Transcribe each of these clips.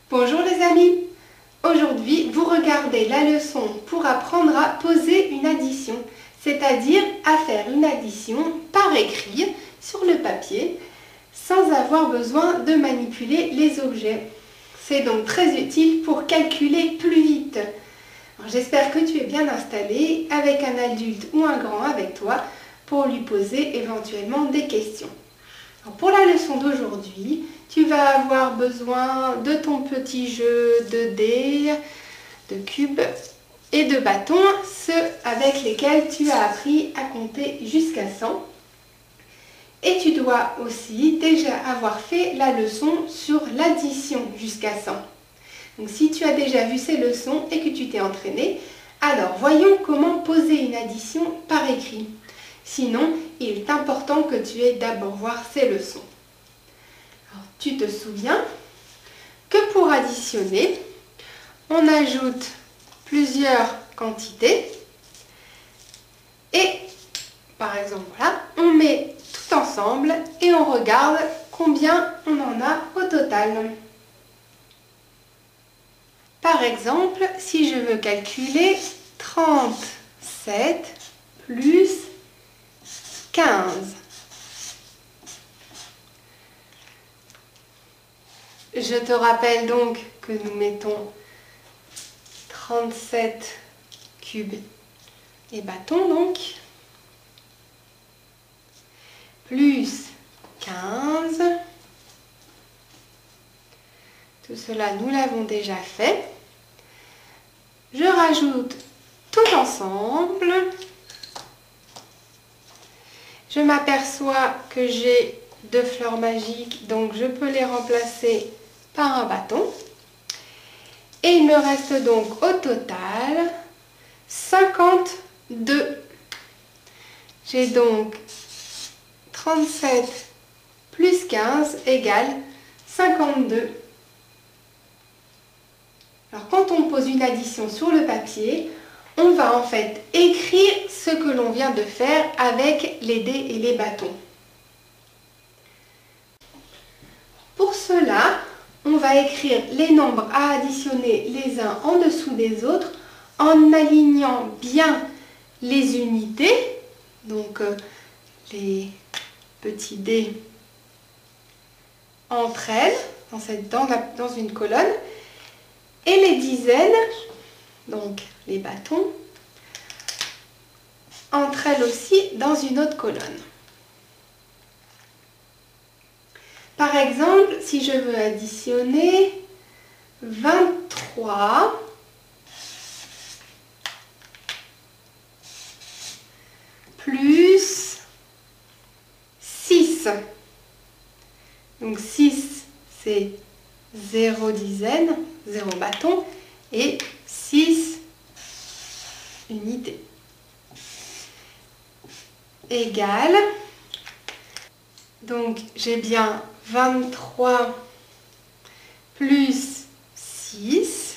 Bonjour les amis! Aujourd'hui, vous regardez la leçon pour apprendre à poser une addition, c'est-à-dire à faire une addition par écrit sur le papier sans avoir besoin de manipuler les objets. C'est donc très utile pour calculer plus vite. J'espère que tu es bien installé avec un adulte ou un grand avec toi pour lui poser éventuellement des questions. Pour la leçon d'aujourd'hui, tu vas avoir besoin de ton petit jeu de dés, de cubes et de bâtons, ceux avec lesquels tu as appris à compter jusqu'à 100. Et tu dois aussi déjà avoir fait la leçon sur l'addition jusqu'à 100. Donc si tu as déjà vu ces leçons et que tu t'es entraîné, alors voyons comment poser une addition par écrit. Sinon, il est important que tu aies d'abord voir ces leçons. Alors, tu te souviens que pour additionner, on ajoute plusieurs quantités et, par exemple, voilà, on met tout ensemble et on regarde combien on en a au total. Par exemple, si je veux calculer 37 plus 15. Je te rappelle donc que nous mettons 37 cubes et bâtons donc, plus 15. Tout cela, nous l'avons déjà fait. Je rajoute tout ensemble. Je m'aperçois que j'ai deux fleurs magiques, donc je peux les remplacer par un bâton. Et il me reste donc au total 52. J'ai donc 37 plus 15 égale 52. Alors quand on pose une addition sur le papier, on va en fait écrire ce que l'on vient de faire avec les dés et les bâtons. Pour cela, on va écrire les nombres à additionner les uns en dessous des autres en alignant bien les unités, donc les petits dés entre elles, dans une colonne, et les dizaines, donc les bâtons, entre elles aussi dans une autre colonne. Par exemple, si je veux additionner 23 plus 6, donc 6 c'est 0 dizaine, 0 bâton, et 6 unités. Égale, donc j'ai bien 23 plus 6.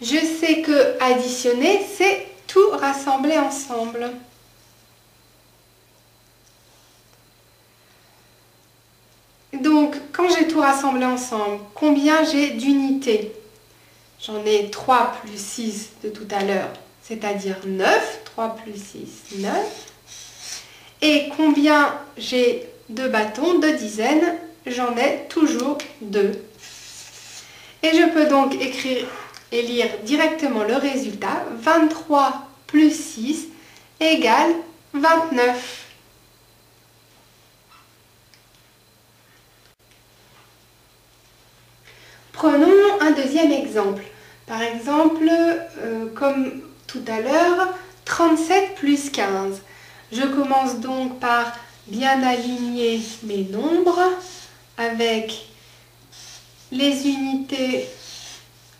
Je sais que additionner, c'est tout rassembler ensemble. Donc, quand j'ai tout rassemblé ensemble, combien j'ai d'unités? J'en ai 3 plus 6 de tout à l'heure, c'est-à-dire 9. 3 plus 6, 9. Et combien j'ai de bâtons, de dizaines? J'en ai toujours 2. Et je peux donc écrire et lire directement le résultat. 23 plus 6 égale 29. Prenons un deuxième exemple. Par exemple, comme tout à l'heure, 37 plus 15. Je commence donc par bien aligner mes nombres avec les unités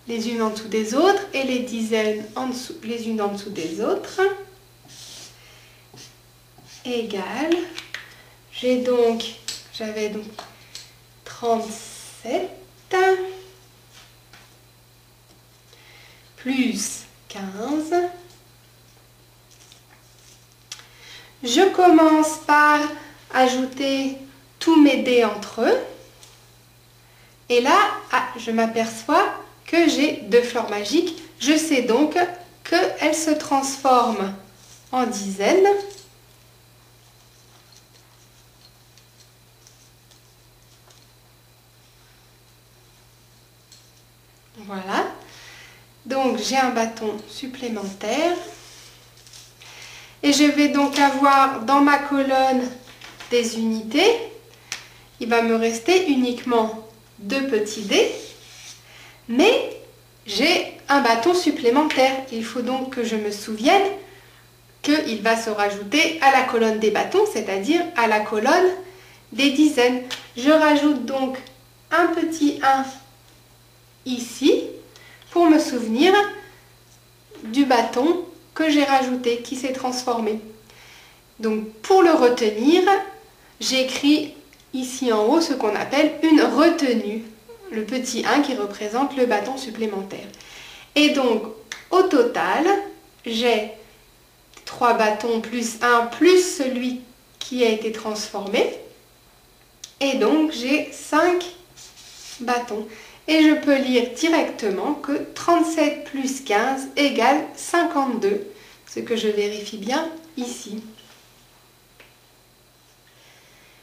les unes en dessous des autres et les dizaines les unes en dessous des autres. Égale, j'avais donc 37 plus 15. Je commence par ajouter tous mes dés entre eux. Et là, je m'aperçois que j'ai 2 fleurs magiques. Je sais donc qu'elles se transforment en dizaines. Voilà. Donc j'ai un bâton supplémentaire. Et je vais donc avoir dans ma colonne des unités. Il va me rester uniquement 2 petits dés. Mais j'ai un bâton supplémentaire. Il faut donc que je me souvienne qu'il va se rajouter à la colonne des bâtons, c'est-à-dire à la colonne des dizaines. Je rajoute donc un petit 1 ici pour me souvenir du bâton que j'ai rajouté, qui s'est transformé. Donc pour le retenir, j'écris ici en haut ce qu'on appelle une retenue, le petit 1 qui représente le bâton supplémentaire. Et donc au total, j'ai 3 bâtons plus 1 plus celui qui a été transformé. Et donc j'ai 5 bâtons. Et je peux lire directement que 37 plus 15 égale 52, ce que je vérifie bien ici.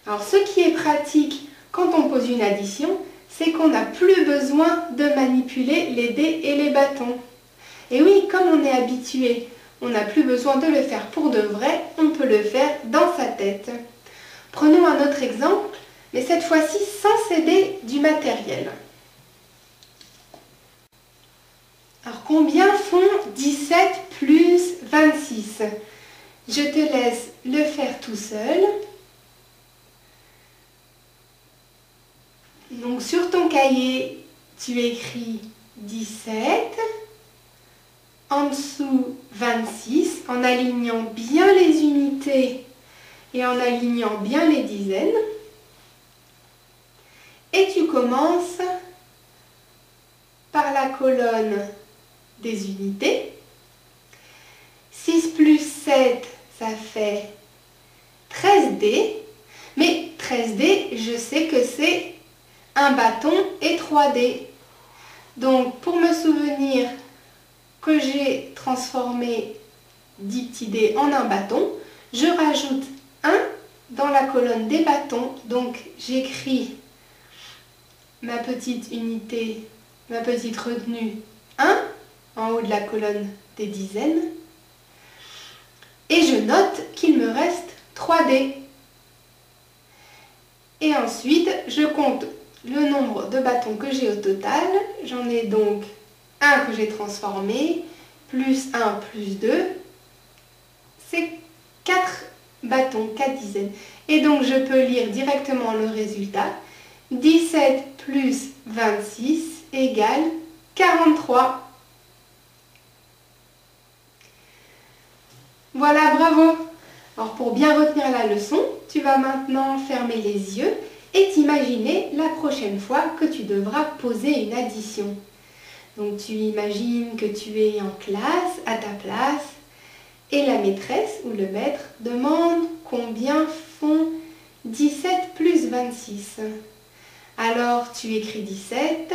Alors ce qui est pratique quand on pose une addition, c'est qu'on n'a plus besoin de manipuler les dés et les bâtons. Et oui, comme on est habitué, on n'a plus besoin de le faire pour de vrai, on peut le faire dans sa tête. Prenons un autre exemple, mais cette fois-ci sans céder du matériel. Alors combien font 17 plus 26? Je te laisse le faire tout seul. Donc sur ton cahier, tu écris 17, en dessous 26, en alignant bien les unités et en alignant bien les dizaines. Et tu commences par la colonne des unités. 6 plus 7, ça fait 13D. Mais 13D, je sais que c'est un bâton et 3D. Donc, pour me souvenir que j'ai transformé 10 petits dés en un bâton, je rajoute 1 dans la colonne des bâtons. Donc, j'écris ma petite unité, ma petite retenue 1 en haut de la colonne des dizaines. Et je note qu'il me reste 3 dés. Et ensuite, je compte le nombre de bâtons que j'ai au total. J'en ai donc 1 que j'ai transformé, plus 1 plus 2. C'est 4 bâtons, 4 dizaines. Et donc, je peux lire directement le résultat. 17 plus 26 égale 43. Voilà, bravo! Alors pour bien retenir la leçon, tu vas maintenant fermer les yeux et t'imaginer la prochaine fois que tu devras poser une addition. Donc tu imagines que tu es en classe, à ta place, et la maîtresse ou le maître demande combien font 17 plus 26. Alors tu écris 17,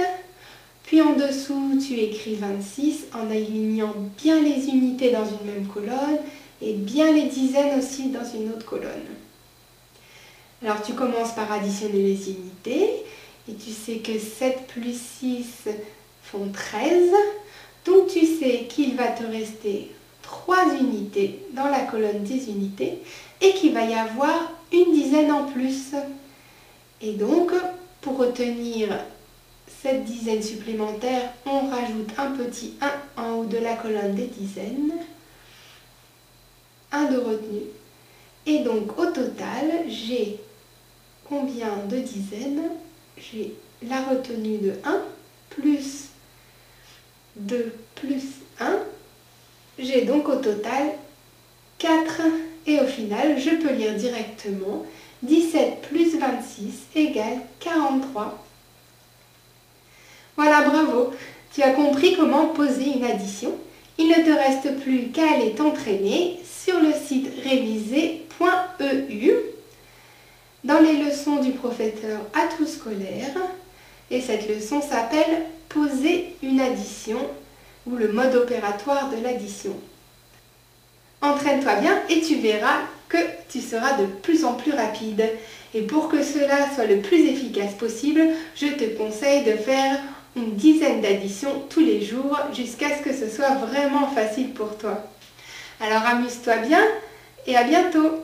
puis en dessous tu écris 26 en alignant bien les unités dans une même colonne et bien les dizaines aussi dans une autre colonne. Alors tu commences par additionner les unités et tu sais que 7 plus 6 font 13. Donc tu sais qu'il va te rester 3 unités dans la colonne des unités et qu'il va y avoir une dizaine en plus. Et donc pour retenir cette dizaine supplémentaire, on rajoute un petit 1 en haut de la colonne des dizaines. 1 de retenue. Et donc au total, j'ai combien de dizaines? J'ai la retenue de 1 plus 2 plus 1. J'ai donc au total 4. Et au final, je peux lire directement 17 plus 26 égale 43. Voilà, bravo! Tu as compris comment poser une addition. Il ne te reste plus qu'à aller t'entraîner sur le site réviser.eu. Dans les leçons du professeur à tout scolaire, Et cette leçon s'appelle « Poser une addition » ou le mode opératoire de l'addition. Entraîne-toi bien et tu verras que tu seras de plus en plus rapide. Et pour que cela soit le plus efficace possible, je te conseille de faire une dizaine d'additions tous les jours jusqu'à ce que ce soit vraiment facile pour toi. Alors amuse-toi bien et à bientôt!